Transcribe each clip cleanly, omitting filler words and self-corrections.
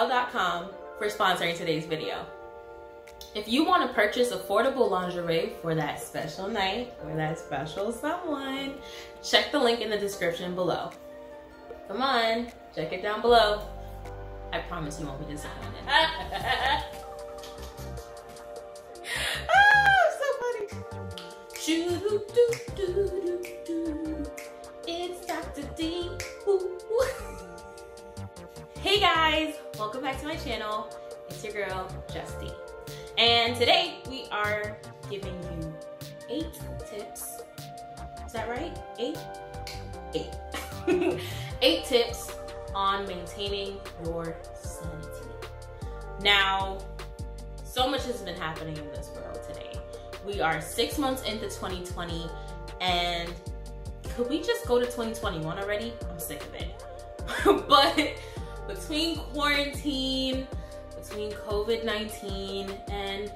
Drumroll.com for sponsoring today's video. If you want to purchase affordable lingerie for that special night or that special someone, check the link in the description below. Come on, check it down below. I promise you won't be disappointed. Oh, so funny. It's Dr. D. Hey guys, welcome back to my channel. It's your girl, Justy. And today we are giving you 8 tips. Is that right? 8? 8 tips on maintaining your sanity. Now, so much has been happening in this world today. We are 6 months into 2020, and could we just go to 2021 already? I'm sick of it. But between quarantine, between COVID-19, and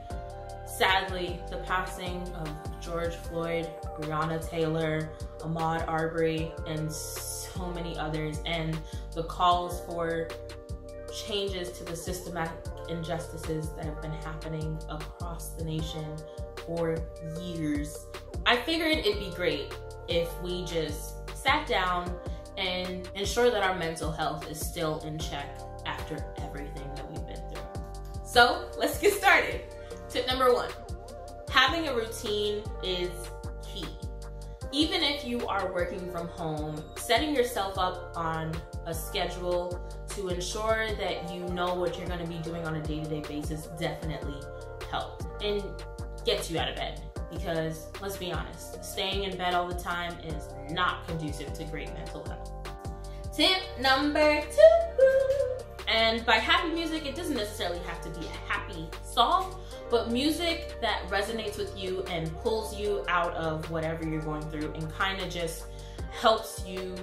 sadly the passing of George Floyd, Breonna Taylor, Ahmaud Arbery, and so many others, and the calls for changes to the systematic injustices that have been happening across the nation for years, I figured it'd be great if we just sat down and ensure that our mental health is still in check after everything that we've been through. So let's get started. Tip number 1, having a routine is key. Even if you are working from home, setting yourself up on a schedule to ensure that you know what you're going to be doing on a day-to-day basis definitely helps and gets you out of bed. Because let's be honest, staying in bed all the time is not conducive to great mental health. Tip number 2, and by happy music, it doesn't necessarily have to be a happy song, but music that resonates with you and pulls you out of whatever you're going through and kind of just helps you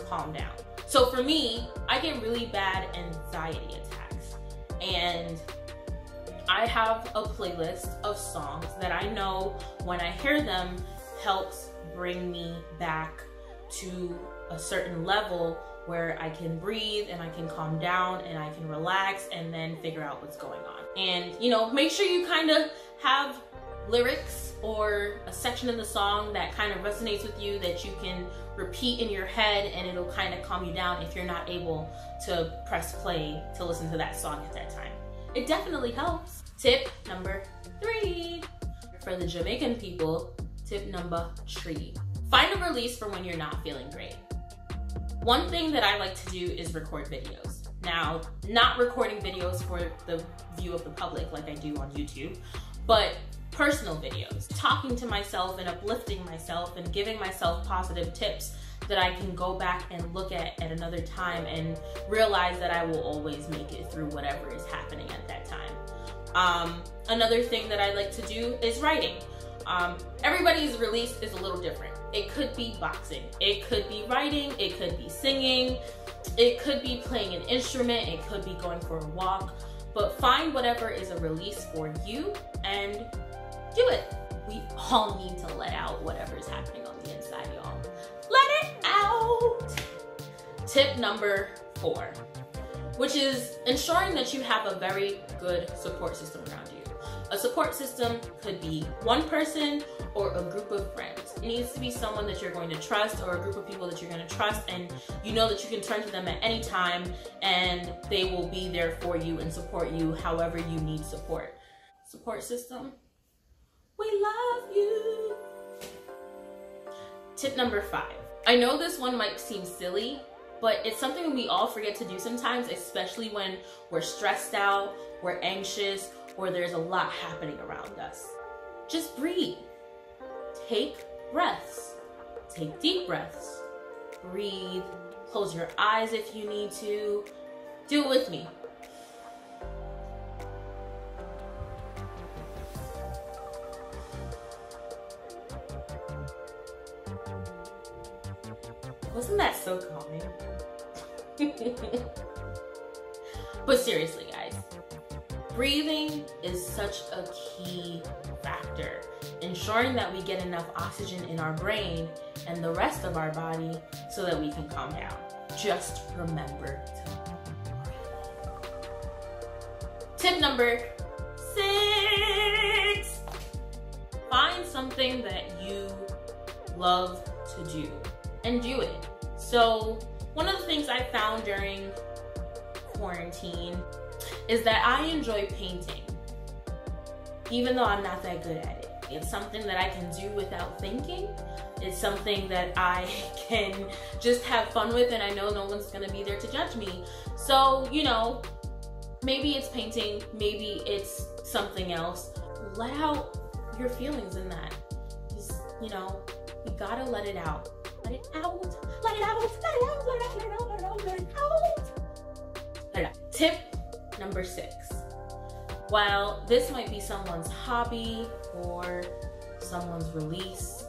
calm down. So for me, I get really bad anxiety attacks, and I have a playlist of songs that I know when I hear them helps bring me back to a certain level where I can breathe and I can calm down and I can relax and then figure out what's going on. And you know, make sure you kind of have lyrics or a section in the song that kind of resonates with you that you can repeat in your head, and it'll kind of calm you down if you're not able to press play to listen to that song at that time. It definitely helps. Tip number 3, for the Jamaican people, tip number 3. Find a release for when you're not feeling great. One thing that I like to do is record videos. Now, not recording videos for the view of the public like I do on YouTube, but personal videos, talking to myself and uplifting myself and giving myself positive tips that I can go back and look at another time and realize that I will always make it through whatever is happening at that time. Another thing that I like to do is writing. Everybody's release is a little different. It could be boxing, it could be writing, it could be singing, it could be playing an instrument, it could be going for a walk, but find whatever is a release for you and do it. We all need to let out whatever is happening on the inside, y'all. Let it out. Tip number 4, which is ensuring that you have a very good support system around you. A support system could be one person or a group of friends. It needs to be someone that you're going to trust, or a group of people that you're going to trust, and you know that you can turn to them at any time and they will be there for you and support you however you need support. Support system, we love you. Tip number 5. I know this one might seem silly, but it's something we all forget to do sometimes, especially when we're stressed out, we're anxious, or there's a lot happening around us. Just breathe. Take breaths. Take deep breaths. Breathe. Close your eyes if you need to. Do it with me. Wasn't that so calming? But seriously, guys, breathing is such a key factor. Ensuring that we get enough oxygen in our brain and the rest of our body so that we can calm down. Just remember to breathe. Tip number 6. Find something that you love to do and do it. So one of the things I found during quarantine is that I enjoy painting, even though I'm not that good at it. It's something that I can do without thinking. It's something that I can just have fun with, and I know no one's gonna be there to judge me. So, you know, maybe it's painting, maybe it's something else. Let out your feelings in that. Just, you know, you gotta let it out. Let it out, let it out, let it out, let it out, let it out, let it out, let it out. Let it out. Tip number 6. While this might be someone's hobby or someone's release,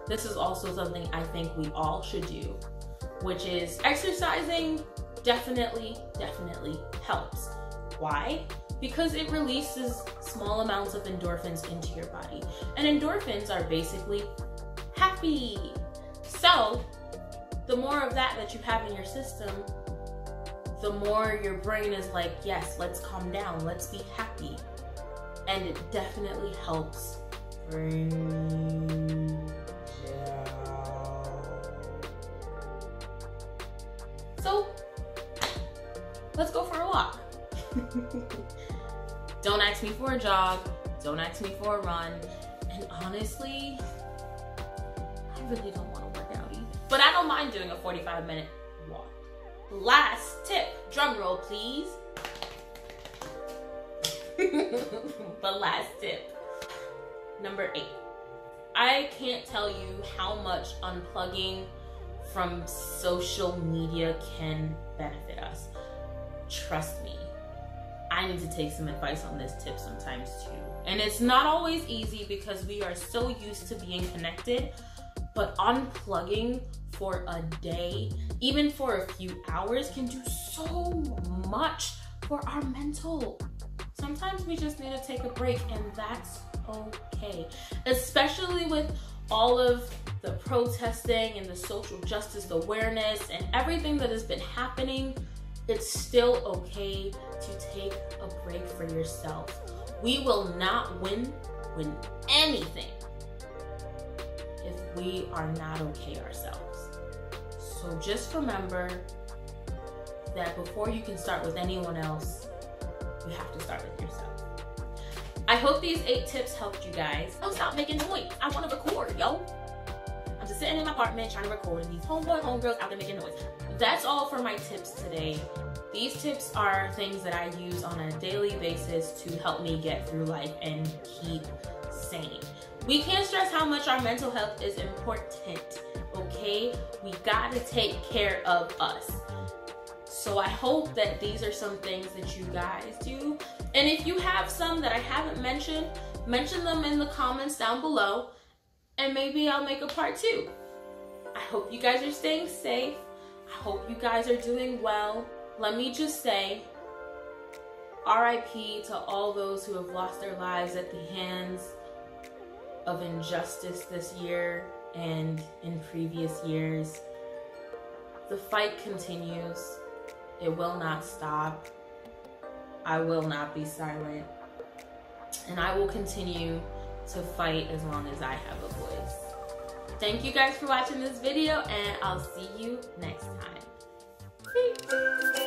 this is also something I think we all should do, which is exercising. Definitely helps. Why? Because it releases small amounts of endorphins into your body. And endorphins are basically happy. So the more of that you have in your system, the more your brain is like, yes, let's calm down, let's be happy. And it definitely helps bring down. So let's go for a walk. Don't ask me for a jog, don't ask me for a run, and honestly, I really don't want to work out either. But I don't mind doing a 45-minute walk. Last tip, drum roll please. The last tip, number 8. I can't tell you how much unplugging from social media can benefit us. Trust me, I need to take some advice on this tip sometimes too. And it's not always easy because we are so used to being connected, but unplugging for a day, even for a few hours, can do so much for our mental. Sometimes we just need to take a break, and that's okay. Especially with all of the protesting and the social justice awareness and everything that has been happening, it's still okay to take a break for yourself. We will not win anything if we are not okay ourselves. So just remember that before you can start with anyone else, you have to start with yourself. I hope these 8 tips helped you guys. Don't stop making noise. I want to record, yo. I'm just sitting in my apartment trying to record, and these homegirls out there making noise. That's all for my tips today. These tips are things that I use on a daily basis to help me get through life and keep sane. We can't stress how much our mental health is important, okay? We gotta take care of us. So I hope that these are some things that you guys do. And if you have some that I haven't mentioned, mention them in the comments down below, and maybe I'll make a part 2. I hope you guys are staying safe. I hope you guys are doing well. Let me just say, RIP to all those who have lost their lives at the hands of injustice this year and in previous years. The fight continues. It will not stop. I will not be silent. And I will continue to fight as long as I have a voice. Thank you guys for watching this video, and I'll see you next time. Peace.